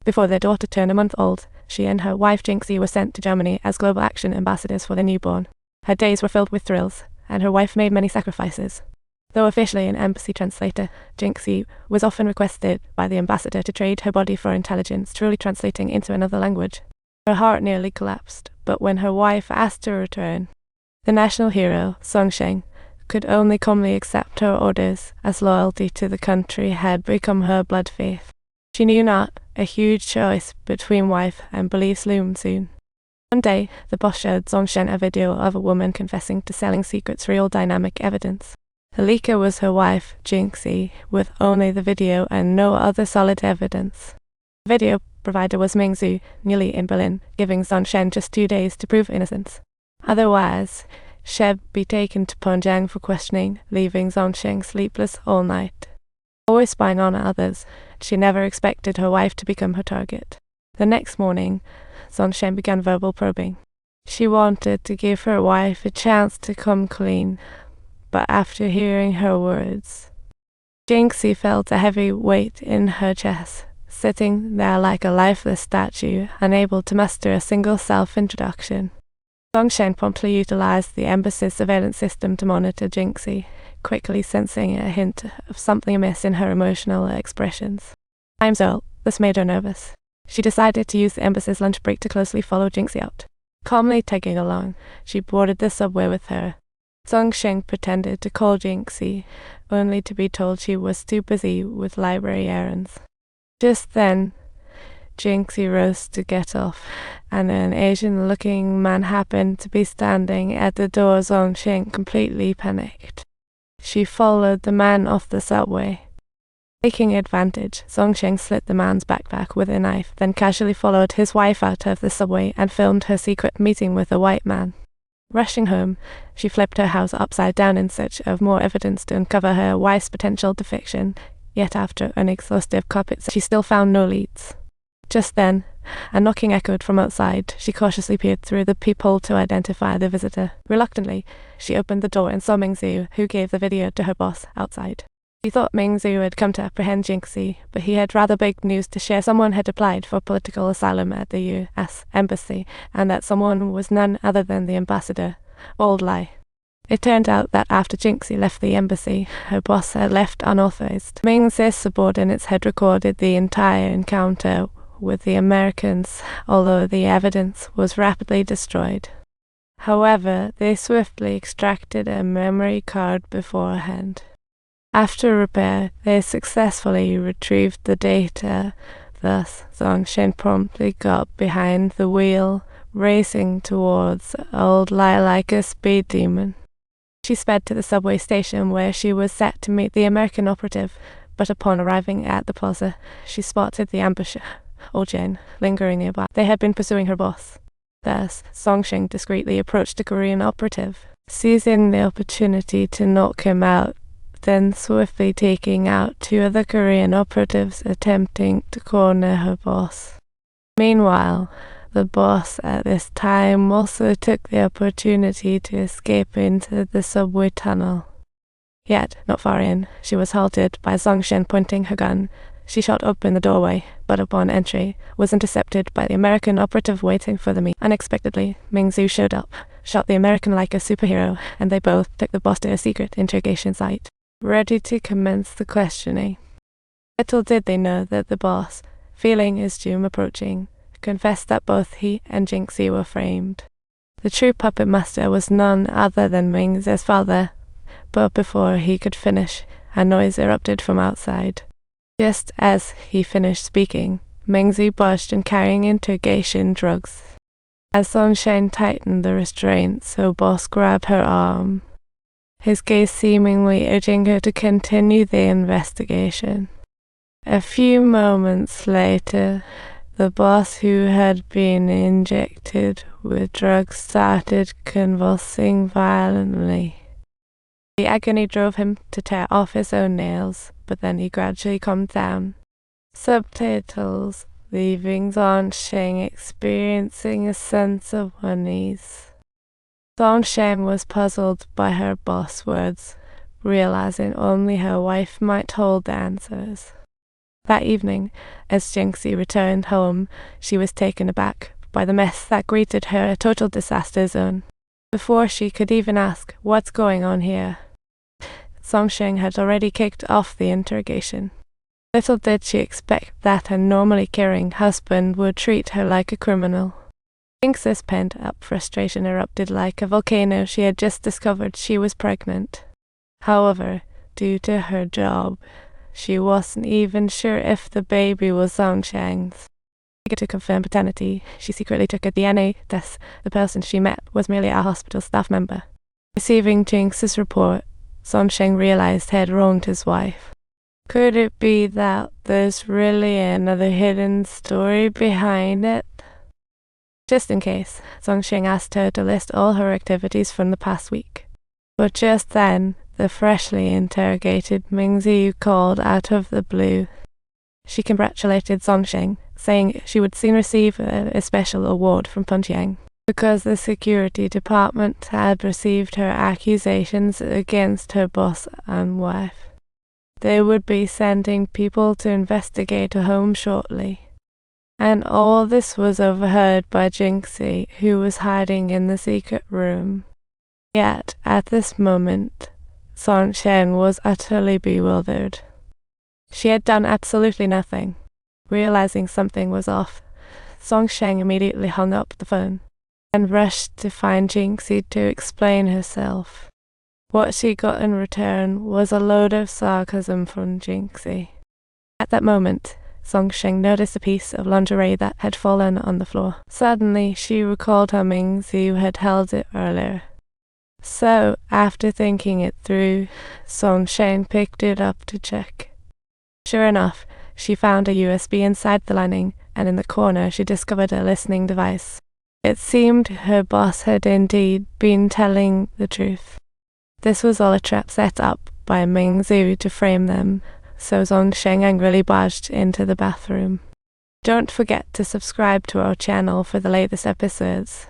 Before their daughter turned a month old, she and her wife Jinxie were sent to Germany as global action ambassadors for their newborn. Her days were filled with thrills, and her wife made many sacrifices. Though officially an embassy translator, Jinxie was often requested by the ambassador to trade her body for intelligence, truly translating into another language. Her heart nearly collapsed, but when her wife asked to return, the national hero, Song Sheng, could only calmly accept her orders, as loyalty to the country had become her blood faith. She knew not a huge choice between wife and beliefs loomed soon. One day, the boss showed Song Sheng a video of a woman confessing to selling secrets real dynamic evidence. The leaker was her wife, Jinxie, with only the video and no other solid evidence. The video provider was Ming Zhu, newly in Berlin, giving Song Sheng just 2 days to prove innocence. Otherwise, she'd be taken to Ponjiang for questioning, leaving Song Sheng sleepless all night. Always spying on others, she never expected her wife to become her target. The next morning, Song Sheng began verbal probing. She wanted to give her wife a chance to come clean, but after hearing her words, Jinxie felt a heavy weight in her chest, sitting there like a lifeless statue, unable to muster a single self-introduction. Song Sheng promptly utilized the embassy's surveillance system to monitor Jinxie, quickly sensing a hint of something amiss in her emotional expressions. This made her nervous. She decided to use the embassy's lunch break to closely follow Jinxie out. Calmly tagging along, she boarded the subway with her. Song Sheng pretended to call Jinxie, only to be told she was too busy with library errands. Just then, Jinxie rose to get off, and an Asian-looking man happened to be standing at the door. Song Sheng completely panicked. She followed the man off the subway. Taking advantage, Song Sheng slit the man's backpack with a knife, then casually followed his wife out of the subway and filmed her secret meeting with a white man. Rushing home, she flipped her house upside down in search of more evidence to uncover her wife's potential defection, yet after an exhaustive carpet search, she still found no leads. Just then, a knocking echoed from outside. She cautiously peered through the peephole to identify the visitor. Reluctantly, she opened the door and saw Ming Zhu, who gave the video to her boss outside. She thought Ming Zhu had come to apprehend Jinxie, but he had rather big news to share. Someone had applied for political asylum at the U.S. Embassy, and that someone was none other than the ambassador. Old lie. It turned out that after Jinxie left the embassy, her boss had left unauthorized. Ming's subordinates had recorded the entire encounter with the Americans, although the evidence was rapidly destroyed. However, they swiftly extracted a memory card beforehand. After repair, they successfully retrieved the data. Thus, Song Sheng promptly got behind the wheel, racing towards Old Lie like a speed demon. She sped to the subway station where she was set to meet the American operative, but upon arriving at the plaza, she spotted the ambusher, Old Jane, lingering nearby. They had been pursuing her boss. Thus, Song Sheng discreetly approached the Korean operative, seizing the opportunity to knock him out, then swiftly taking out 2 other Korean operatives attempting to corner her boss. Meanwhile, the boss at this time also took the opportunity to escape into the subway tunnel. Yet, not far in, she was halted by Song Sheng pointing her gun. She shot open the doorway, but upon entry, was intercepted by the American operative waiting for the meet. Unexpectedly, Ming Zhu showed up, shot the American like a superhero, and they both took the boss to a secret interrogation site, ready to commence the questioning. Little did they know that the boss, feeling his doom approaching, confessed that both he and Jinxie were framed. The true puppet master was none other than Ming's father, but before he could finish, a noise erupted from outside. Just as he finished speaking, Ming Zhu barged in carrying interrogation drugs. As Song Sheng tightened the restraints, her boss grabbed her arm, his gaze seemingly urging her to continue the investigation. A few moments later, the boss, who had been injected with drugs, started convulsing violently. The agony drove him to tear off his own nails, but then he gradually calmed down. Subtitles, leaving Song Sheng experiencing a sense of unease. Song Sheng was puzzled by her boss' words, realizing only her wife might hold the answers. That evening, as Jinxie returned home, she was taken aback by the mess that greeted her, a total disaster zone. Before she could even ask, "What's going on here?" Songsheng had already kicked off the interrogation. Little did she expect that her normally caring husband would treat her like a criminal. Jinx's pent-up frustration erupted like a volcano. She had just discovered she was pregnant. However, due to her job, she wasn't even sure if the baby was Songsheng's. To confirm paternity, she secretly took a DNA test. The person she met was merely a hospital staff member. Receiving Jinx's report, Songsheng realized he had wronged his wife. Could it be that there's really another hidden story behind it? Just in case, Songsheng asked her to list all her activities from the past week. But just then, the freshly interrogated Mingzi called out of the blue. She congratulated Songsheng, saying she would soon receive a special award from Punjiang because the security department had received her accusations against her boss and wife. They would be sending people to investigate her home shortly. And all this was overheard by Jinxie, who was hiding in the secret room. Yet, at this moment, Songsheng was utterly bewildered. She had done absolutely nothing. Realizing something was off, Songsheng immediately hung up the phone and rushed to find Jinxie to explain herself. What she got in return was a load of sarcasm from Jinxie. At that moment, Songsheng noticed a piece of lingerie that had fallen on the floor. Suddenly, she recalled how Mingzi had held it earlier. So, after thinking it through, Songsheng picked it up to check. Sure enough, she found a USB inside the lining, and in the corner she discovered a listening device. It seemed her boss had indeed been telling the truth. This was all a trap set up by Mingzi to frame them, so Songsheng angrily barged into the bathroom. Don't forget to subscribe to our channel for the latest episodes.